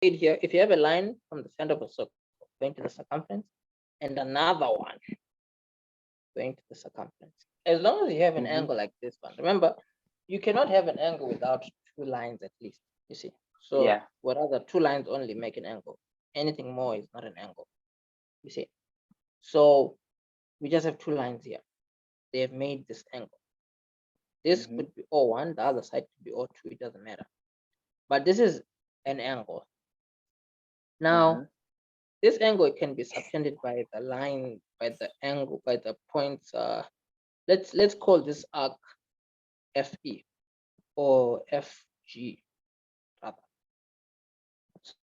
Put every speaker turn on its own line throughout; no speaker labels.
here, if you have a line from the center of a circle going to the circumference and another one going to the circumference, as long as you have an angle like this one, remember, you cannot have an angle without two lines at least, you see. So
Yeah.
what other two lines only make an angle? Anything more is not an angle, you see. So we just have two lines here. They have made this angle. This could be O1, the other side could be O2, it doesn't matter. But this is an angle. Now, this angle can be subtended by the line, by the angle, by the points. Let's call this arc FE or FG rather.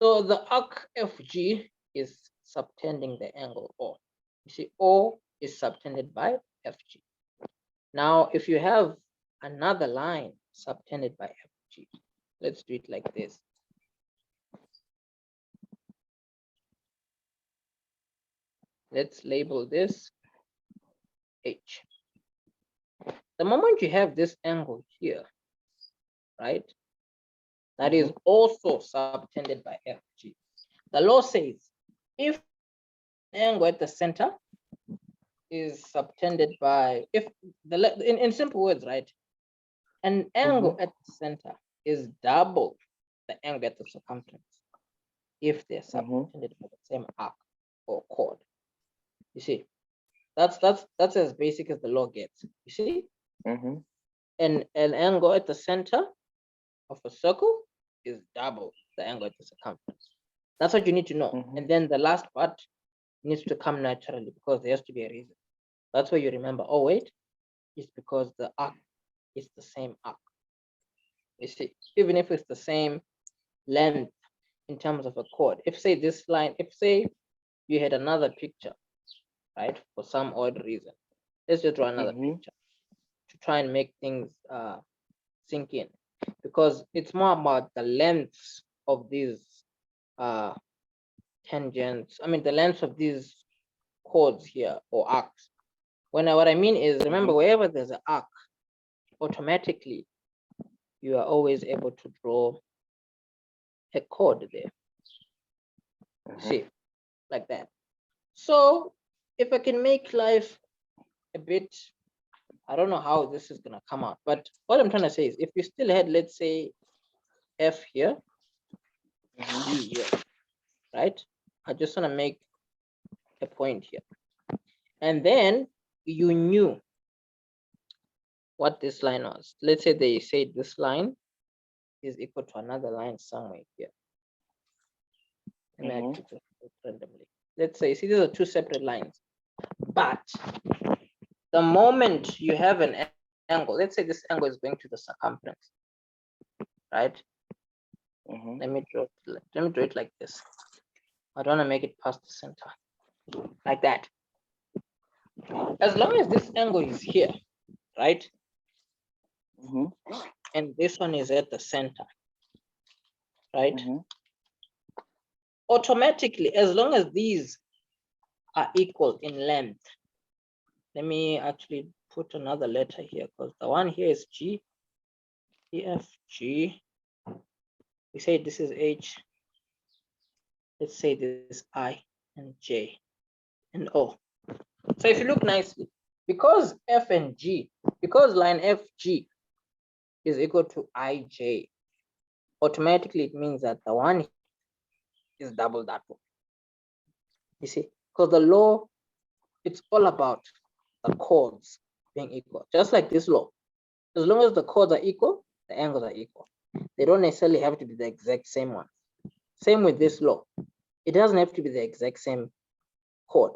So the arc FG is subtending the angle O. You see, O is subtended by FG. Now, if you have another line subtended by FG, let's do it like this. Let's label this H. The moment you have this angle here, right, that is also subtended by FG. The law says if angle at the center is subtended by, if the in simple words, right, an angle at the center is double the angle at the circumference if they're subtended by the same arc or chord. You see, that's as basic as the law gets. You see, an angle at the center of a circle is double the angle at the circumference. That's what you need to know. And then the last part needs to come naturally because there has to be a reason. That's why you remember, oh wait, it's because the arc is the same arc. You see, even if it's the same length in terms of a chord. If say this line, if say you had another picture, right, for some odd reason, let's just draw another picture to try and make things sink in, because it's more about the lengths of these tangents. I mean, the length of these chords here or arcs. What I mean is, remember, wherever there's an arc, automatically you are always able to draw a chord there. See, like that. So if I can make life a bit, I don't know how this is gonna come out, but what I'm trying to say is, if you still had, let's say, F here, G here, right? I just want to make a point here. And then you knew what this line was. Let's say they said this line is equal to another line somewhere here. Let me actually just randomly. Let's say, see, these are two separate lines. But the moment you have an angle, let's say this angle is going to the circumference, right? Let me draw it like this. I don't want to make it past the center, like that. As long as this angle is here, right? And this one is at the center, right? Automatically, as long as these are equal in length, let me actually put another letter here, because the one here is G, F, G. We say this is H. Let's say this is I and J and O. So if you look nicely, because F and G, because line FG is equal to IJ, automatically it means that the one is double that one. You see, because the law, it's all about the chords being equal, just like this law. As long as the chords are equal, the angles are equal. They don't necessarily have to be the exact same one. Same with this law. It doesn't have to be the exact same chord.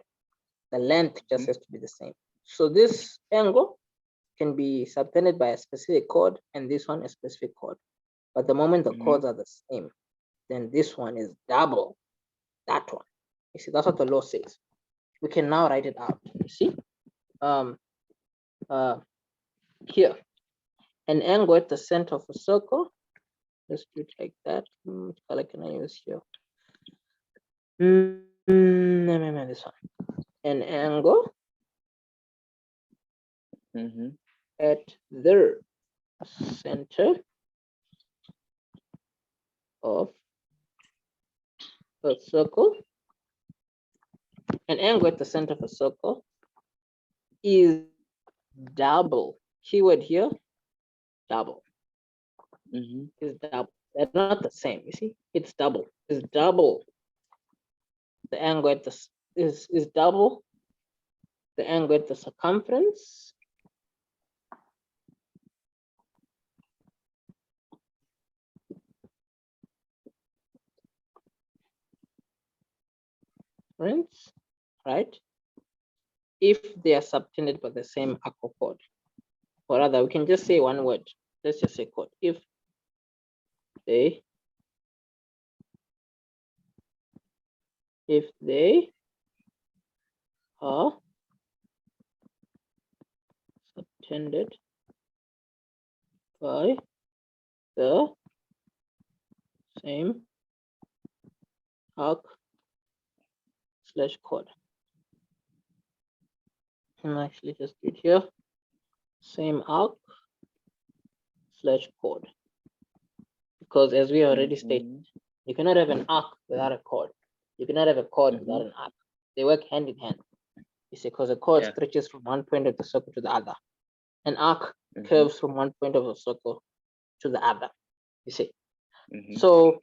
The length just has to be the same. So this angle can be subtended by a specific chord and this one a specific chord. But the moment the chords are the same, then this one is double that one. You see, that's what the law says. We can now write it out. You see, here, an angle at the center of a circle. Let's do it like that. Which color can I use here? This one. An angle at the center of a circle, an angle at the center of a circle is double. Keyword here, double. Is double. They're not the same. You see, it's double. It's double. The angle at the is double the angle at the circumference right? If they are subtended by the same arc or chord, or rather, we can just say one word. Let's just say chord. If they are subtended by the same arc / chord. And actually just do it here. Same arc / chord. Because as we already stated, you cannot have an arc without a chord. You cannot have a chord without an arc. They work hand in hand. You see, because a chord stretches from one point of the circle to the other. An arc curves from one point of the circle to the other. You see. So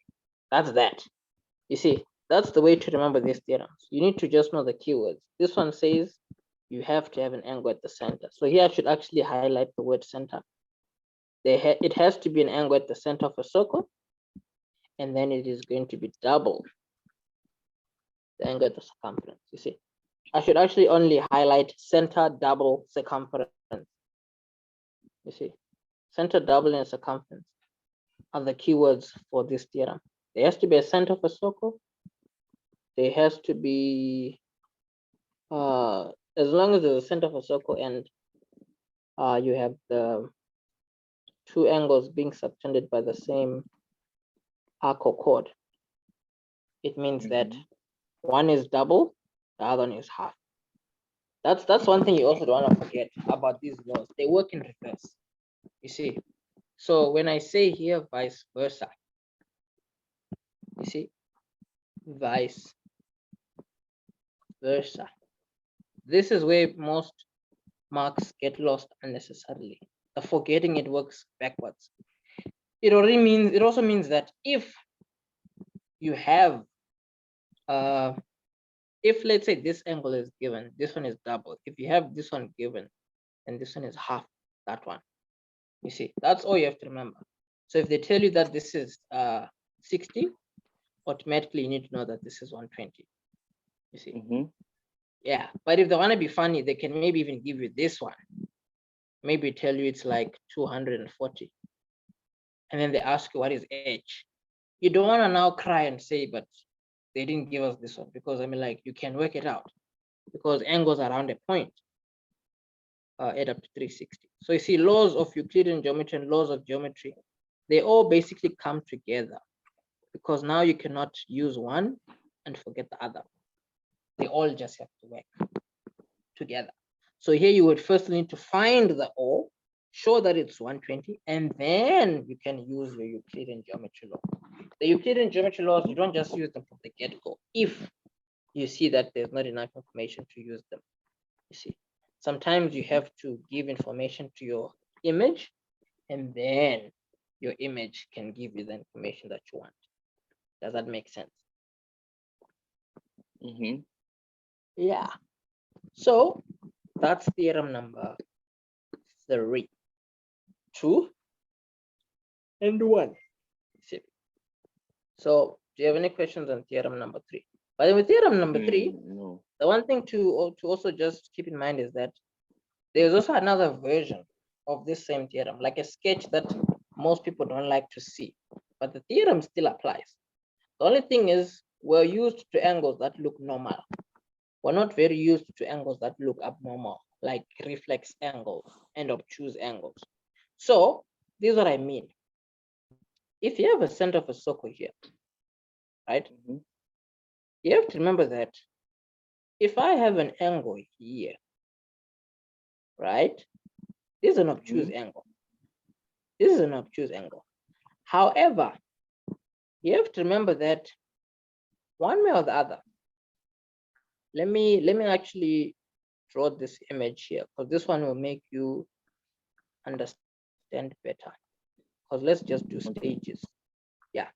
that's that. You see, that's the way to remember these theorems. You need to just know the keywords. This one says you have to have an angle at the center. So here I should actually highlight the word center. It has to be an angle at the center of a circle, and then it is going to be double the angle at the circumference. You see, I should actually only highlight center, double, circumference. You see, center, double, and circumference are the keywords for this theorem. There has to be a center of a circle. There has to be, as long as there's a center of a circle and you have the two angles being subtended by the same arc or chord, it means that one is double, the other one is half. That's one thing you also don't want to forget about these laws. They work in reverse. You see, so when I say here vice versa, you see, vice versa. This is where most marks get lost unnecessarily. The forgetting it works backwards. It also means that if you have if let's say this angle is given, this one is double. If you have this one given, and this one is half that one. You see, that's all you have to remember. So if they tell you that this is 60, automatically you need to know that this is 120. You see, yeah. But if they want to be funny, they can maybe even give you this one. Maybe tell you it's like 240, and then they ask you what is h. You don't want to now cry and say, but they didn't give us this one, because I mean, like, you can work it out because angles around a point add up to 360. So you see, laws of Euclidean geometry and laws of geometry, they all basically come together, because now you cannot use one and forget the other. They all just have to work together. So here you would first need to find the O, show that it's 120, and then you can use your Euclidean geometry law. The Euclidean geometry laws, you don't just use them from the get-go if you see that there's not enough information to use them. You see, sometimes you have to give information to your image, and then your image can give you the information that you want. Does that make sense? Yeah. So that's theorem number 3. 2 and 1. So do you have any questions on theorem number 3? But then with theorem number 3,
No.
the one thing to also just keep in mind is that there's also another version of this same theorem, like a sketch that most people don't like to see, but the theorem still applies. The only thing is we're used to angles that look normal. We're not very used to angles that look abnormal, like reflex angles and obtuse angles. So this is what I mean. If you have a center of a circle here, right? You have to remember that if I have an angle here, right? This is an obtuse angle. This is an obtuse angle. However, you have to remember that one way or the other. Let me actually draw this image here, because this one will make you understand better. Because let's just do stages. Yeah.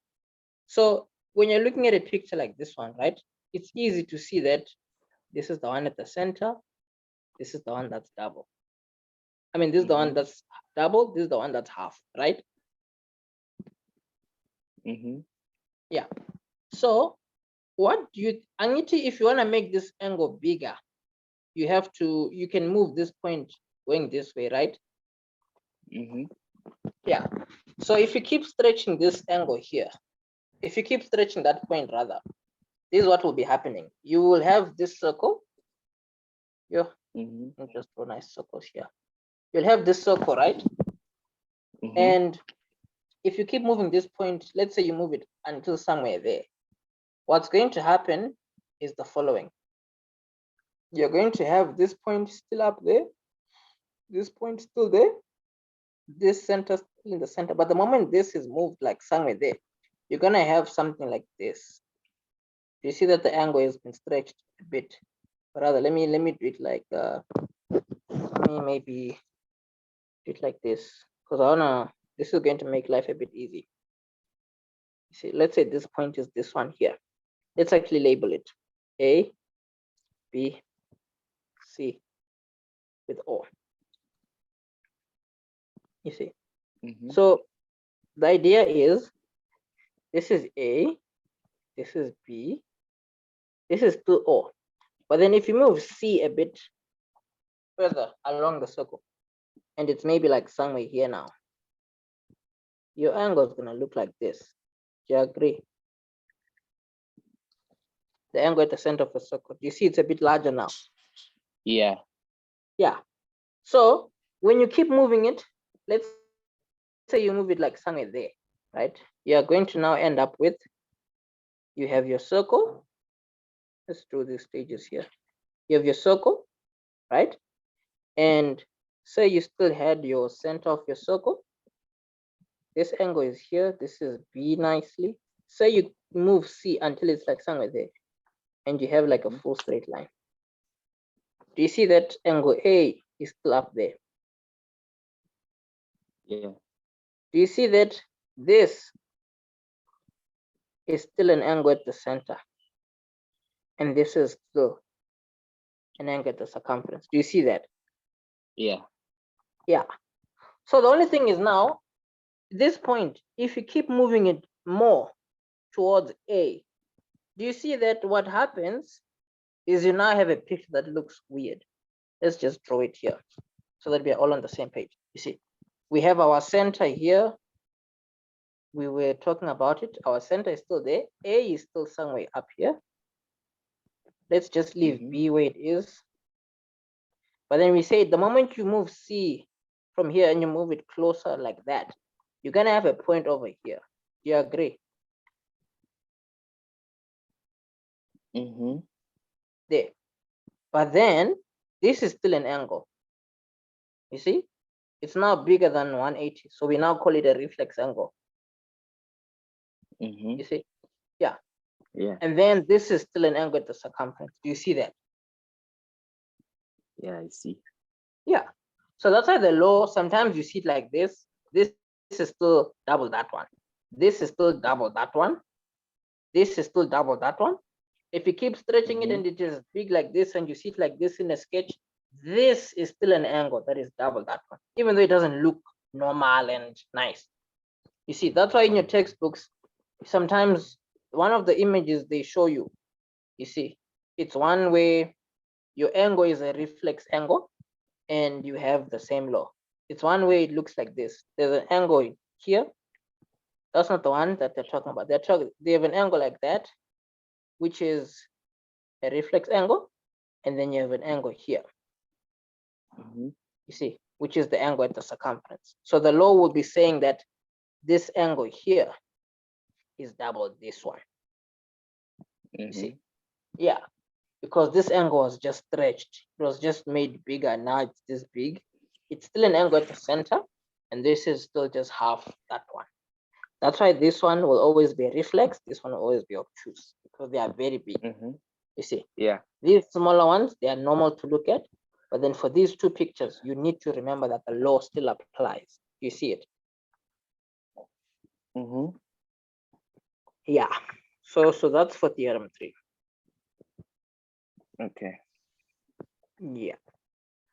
So when you're looking at a picture like this one, right, it's easy to see that this is the one at the center. This is the one that's double. I mean, this is the one that's double. This is the one that's half, right? Yeah. So what do you, Aniti, if you want to make this angle bigger, you have to, you can move this point going this way, right? Yeah. So if you keep stretching this angle here, if you keep stretching that point rather, this is what will be happening. You will have this circle. Yeah. I'll just draw nice circles here. You'll have this circle, right? And if you keep moving this point, let's say you move it until somewhere there, what's going to happen is the following. You're going to have this point still up there, this point still there, this center still in the center. But the moment this is moved like somewhere there, you're gonna have something like this. You see that the angle has been stretched a bit. But rather, let me do it like maybe do it like this, because I wanna, this is going to make life a bit easy. You see, let's say this point is this one here. Let's actually label it A, B, C with O. You see. So the idea is this is A, this is B, this is still O. But then if you move C a bit further along the circle, and it's maybe like somewhere here now, your angle is going to look like this. Do you agree? The angle at the center of the circle. Do you see it's a bit larger now?
Yeah.
Yeah. So when you keep moving it, let's say you move it like somewhere there, right? You are going to now end up with, you have your circle. Let's do these stages here. You have your circle, right? And say you still had your center of your circle. This angle is here. This is B nicely. Say you move C until it's like somewhere there, and you have like a full straight line. Do you see that angle A is still up there?
Yeah.
Do you see that this is still an angle at the center, and this is still an angle at the circumference? Do you see that?
Yeah.
Yeah. So the only thing is now, this point, if you keep moving it more towards A, do you see that what happens is you now have a picture that looks weird? Let's just draw it here so that we are all on the same page. You see, we have our center here. We were talking about it. Our center is still there. A is still somewhere up here. Let's just leave B where it is. But then we say the moment you move C from here and you move it closer like that, you're gonna have a point over here. Do you agree? There. But then this is still an angle. You see, it's now bigger than 180. So we now call it a reflex angle. You see, yeah.
Yeah.
And then this is still an angle at the circumference. Do you see that?
Yeah, I see.
Yeah. So that's why the law, sometimes you see it like this. This is still double that one. This is still double that one. This is still double that one. If you keep stretching it and it is big like this and you see it like this in a sketch, this is still an angle that is double that one, even though it doesn't look normal and nice. You see, that's why in your textbooks, sometimes one of the images they show you, you see, it's one way your angle is a reflex angle and you have the same law. It's one way it looks like this. There's an angle here. That's not the one that they're talking about. They have an angle like that, which is a reflex angle, and then you have an angle here. You see, which is the angle at the circumference. So the law will be saying that this angle here is double this one. You see, yeah, because this angle was just stretched. It was just made bigger. Now it's this big. It's still an angle at the center, and this is still just half that one. That's why this one will always be reflex, this one will always be obtuse, because they are very big. You see,
Yeah.
these smaller ones, they are normal to look at, but then for these two pictures, you need to remember that the law still applies. You see it? Yeah. So that's for theorem 3.
Okay.
Yeah.